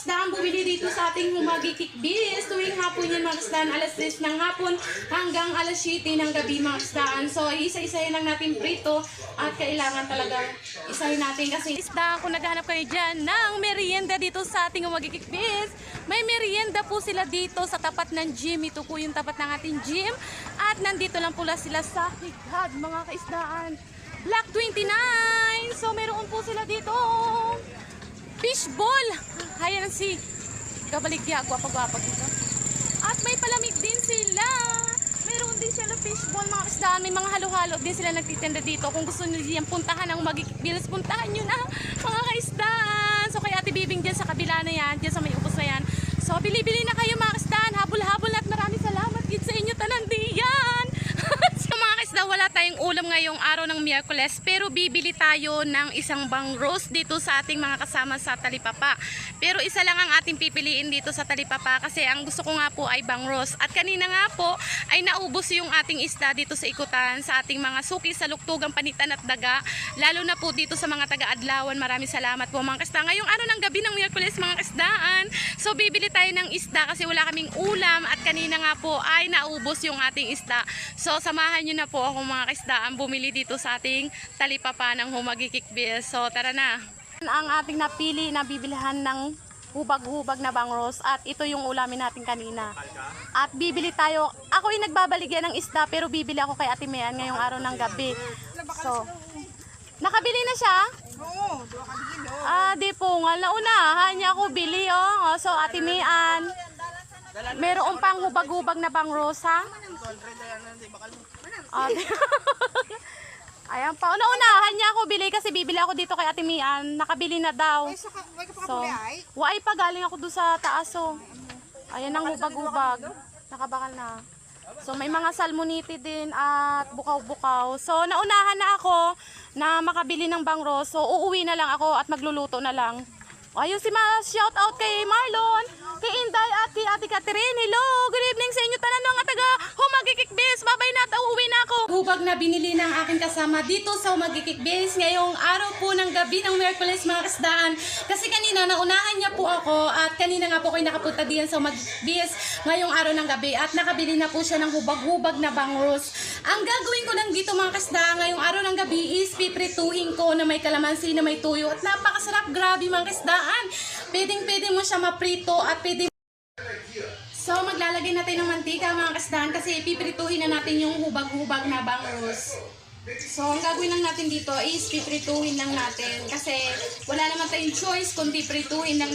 isdaan bumili dito sa ating Humagi Kikbis. Tuwing hapon yan mga isdaan, alas 10 ng hapon hanggang alas 7 ng gabi mga isdaan. So isa-isahin lang natin prito at kailangan talaga isahin natin kasi isdaan kung naghahanap kayo dyan ng merienda dito sa ating Humagi Kikbis. May merienda po sila dito sa tapat ng gym. Ito po yung tapat ng ating gym. At nandito lang pula sila sa Higad mga kaisdaan. Block 29. So meron po sila dito. Fishball. Ayan si Kabaligya. Gwapa-gwapa dito. At may palamig din sila. Meron din sila fishball mga kaisdaan. May mga halo-halo din sila nagtitinda dito. Kung gusto nyo diyan puntahan ang Humagi Kikbis, puntahan nyo na mga kaisdaan. So kay Ate Bibing dyan sa kabila na yan. Dyan sa may ubos na yan. So, bili-bili na kayo mga kaisdaan. Habol-habol at maraming salamat gid sa inyo tanandiyan. So mga kaisdaan, wala tayong ulam ngayong araw ng Miyerkules. Pero bibili tayo ng isang bang roast dito sa ating mga kasama sa Talipapa. Pero isa lang ang ating pipiliin dito sa Talipapa kasi ang gusto ko nga po ay bang roast. At kanina nga po ay naubos yung ating isda dito sa ikutan sa ating mga suki sa luktugang panitan at daga. Lalo na po dito sa mga taga-adlawan. Maraming salamat po mga kaisdaan. Ngayong araw ng gabi ng Miyerkules mga kaisdaan. So bibili tayo ng isda kasi wala kaming ulam at kanina nga po ay naubos yung ating isda. So samahan nyo na po ako mga kaisdaan bumili dito sa ating Talipapa ng Humagi Kikbis. So tara na. Ang ating napili na bibilihan ng hubag-hubag na bang roast at ito yung ulamin natin kanina. At bibili tayo. Ako ay nagbabaligyan ng isda pero bibili ako kay Ate Mian ngayong araw ng gabi. So nakabili na siya? Oo, nakabili do. Di po nga. Naunahan niya ako bili, oh. So, Ate Mian, meron pang hubag-hubag na bang rosa? Ayan pa. Naunahan niya ako bili kasi bibili ako dito kay Ate Mian. Nakabili na daw. So, waay pa galing ako doon sa taas, oh. Ayan ang hubag-hubag. Nakabakal na. So may mga salmoniti din at bukaw-bukaw. So naunahan na ako na makabili ng bangros. So uuwi na lang ako at magluluto na lang. Ayun si shout out kay Marlon, kay Inday at kay Ate Catherine. Hello, good evening sa inyo tanan mga taga Humagi Kikbis. Babay na, uuwi na ako. Hubag na binili ng aking kasama dito sa Humagi Kikbis ngayong araw po ng gabi ng Miyerkules mga kaisdaan. Kasi kanina naunahan niya po ako at kanina nga po ko'y nakapunta diyan sa Humagi Kikbis ngayong araw ng gabi at nakabili na po siya ng hubag-hubag na bangros. Ang gagawin ko lang dito mga kaisdaan ngayong araw ng gabi is piprituhin ko na may kalamansi, na may tuyo at napakasarap, grabe mga kaisdaan. Pwedeng mo siya maprito at pwede. So maglalagay natin ng mantika mga kaisdaan kasi piprituhin na natin yung hubag-hubag na bangros. So ang gagawin lang natin dito is piprituhin lang natin kasi wala naman tayong choice kundi prituhin lang natin.